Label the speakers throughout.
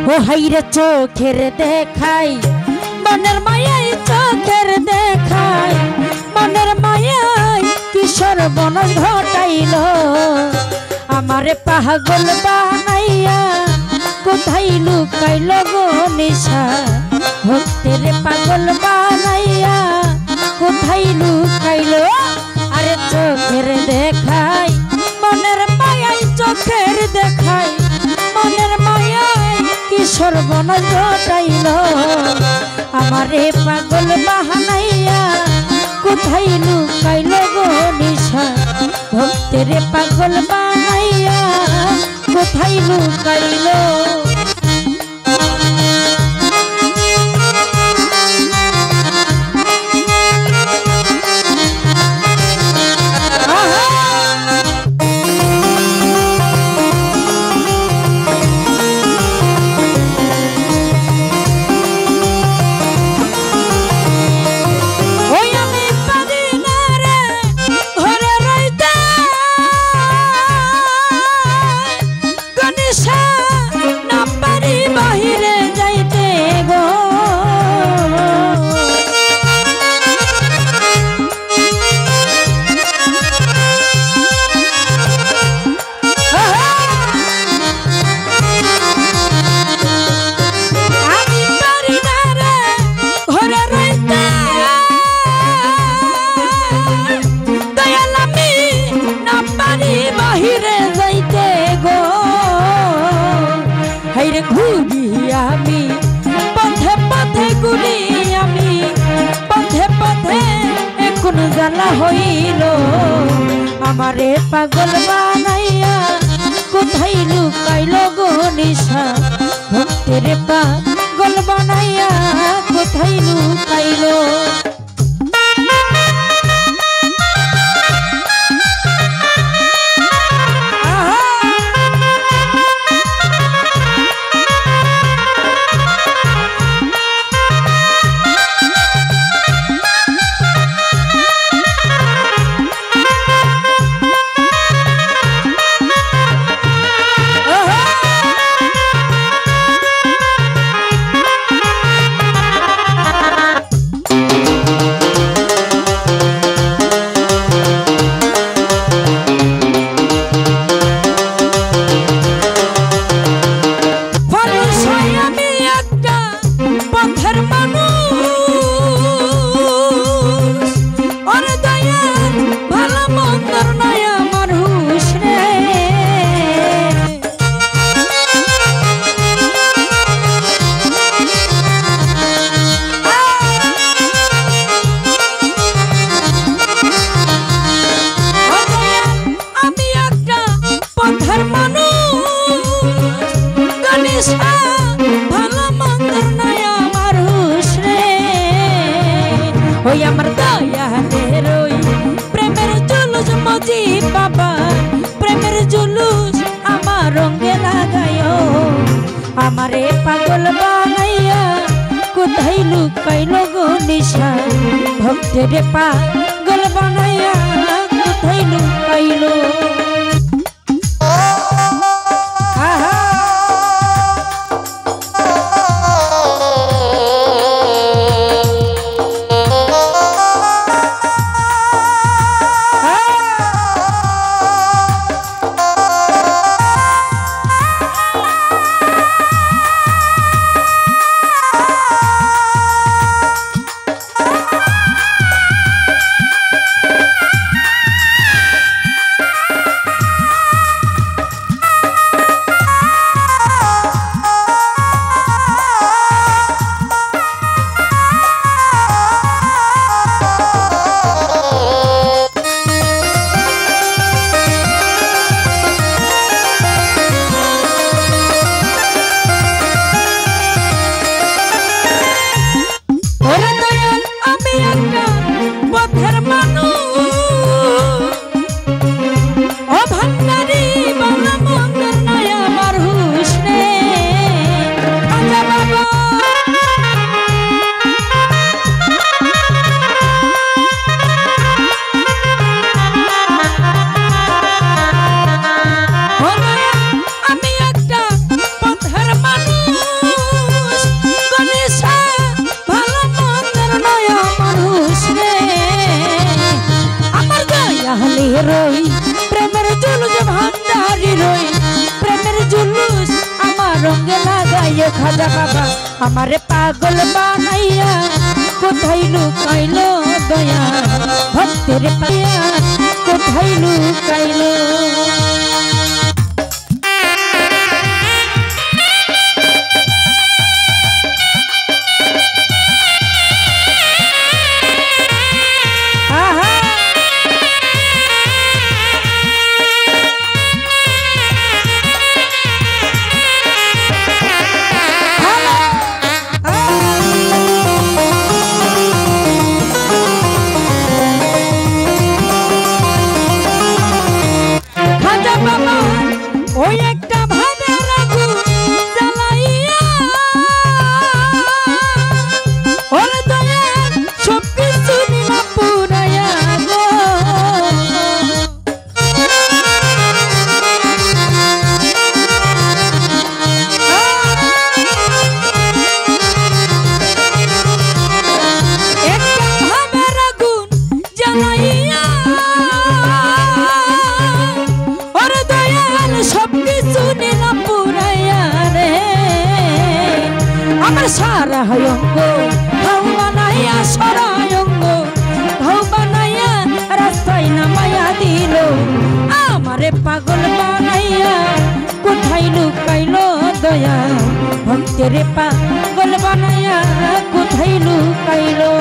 Speaker 1: ও হাইরে চোখের দেখাই মনের মায়াই চোখের দেখাই মনের মায়াই কিশোর বন ঘটাইল আমারে পাগল বানাইয়া কোথায় লুকাইল গো নিশা ভক্তের পাগল বানাইয়া কোথায় লুকাইল আরে চোখের দেখাই মনের মায়াই চোখের দেখাই মনের মায়াই কিশোর বন ঘটাইল আমারে পাগল বানাইয়া কোথায় লুকাইল গো নিশা ভক্তের পাগল বানাইয়া কোথায় লুকাইল ঘুরি আমি পথে পথে ঘুরি আমি পথে পথে এখন জ্বালা হইল আমারে পাগল বানাইয়া কোথায় লুকাইল গো নিশা ভক্তের পাগল বানাইয়া কোথায় লুকাইল আমার দয়ালের ওই প্রেমের জুলুস মজি বাবা প্রেমের জুলুস আমার রঙে লাগায়ো আমারে পাগল বানাইয়া কোথায় লুকাইল গো নিশা ভক্তের পাগল বানাইয়া কোথায় লুকাইল খাজা বাবা আমারে পাগল বানাইয়া কোথায় লুকাইলো দয়া ভক্তের পাইয়া কোথায় লুকাইলো ওই একটা ভাবের আগুন জ্বালাইয়া ওরে দয়াল সব কিছু নিলা পুরাইয়া গো একটা ভাবের আগুন জ্বালাইয়া সব কিছু নিলাম পুরাইয়া রে আমার সারা অঙ্গ ঘাও বানাইয়া সারা অঙ্গ ঘাও বানাইয়া রাস্তায় নামাইয়া দিল আমারে পাগল বানাইয়া কোথায় লুকাইলো দয়া ভক্তের পাগল বানাইয়া কোথায় লুকাইলো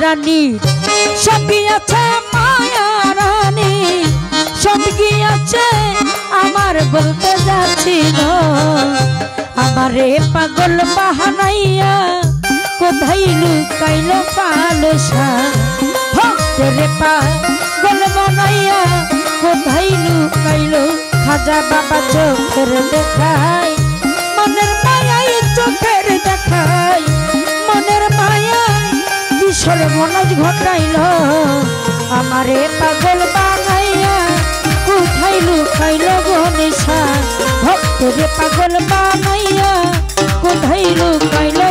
Speaker 1: রানী সবই আছে মায়া রানী সবই আছে আমার বলতে যাচ্ছিল আমারে পাগল বাহানাইয়া কোথায় লুকাইলো পালসা ভক্তের পাগল বানাইয়া কোথায় লুকাইলো খাজা বাবা চোখের দেখায় মনের মায়াই চোখের দেখায় মনের মায়াই কিশোর মনোজ ঘটাইল আমারে পাগল বানাইয়া কোথায় লুকাইলো গণেশা ভক্তের পাগল বানাইয়া কোথায় লুকাইলো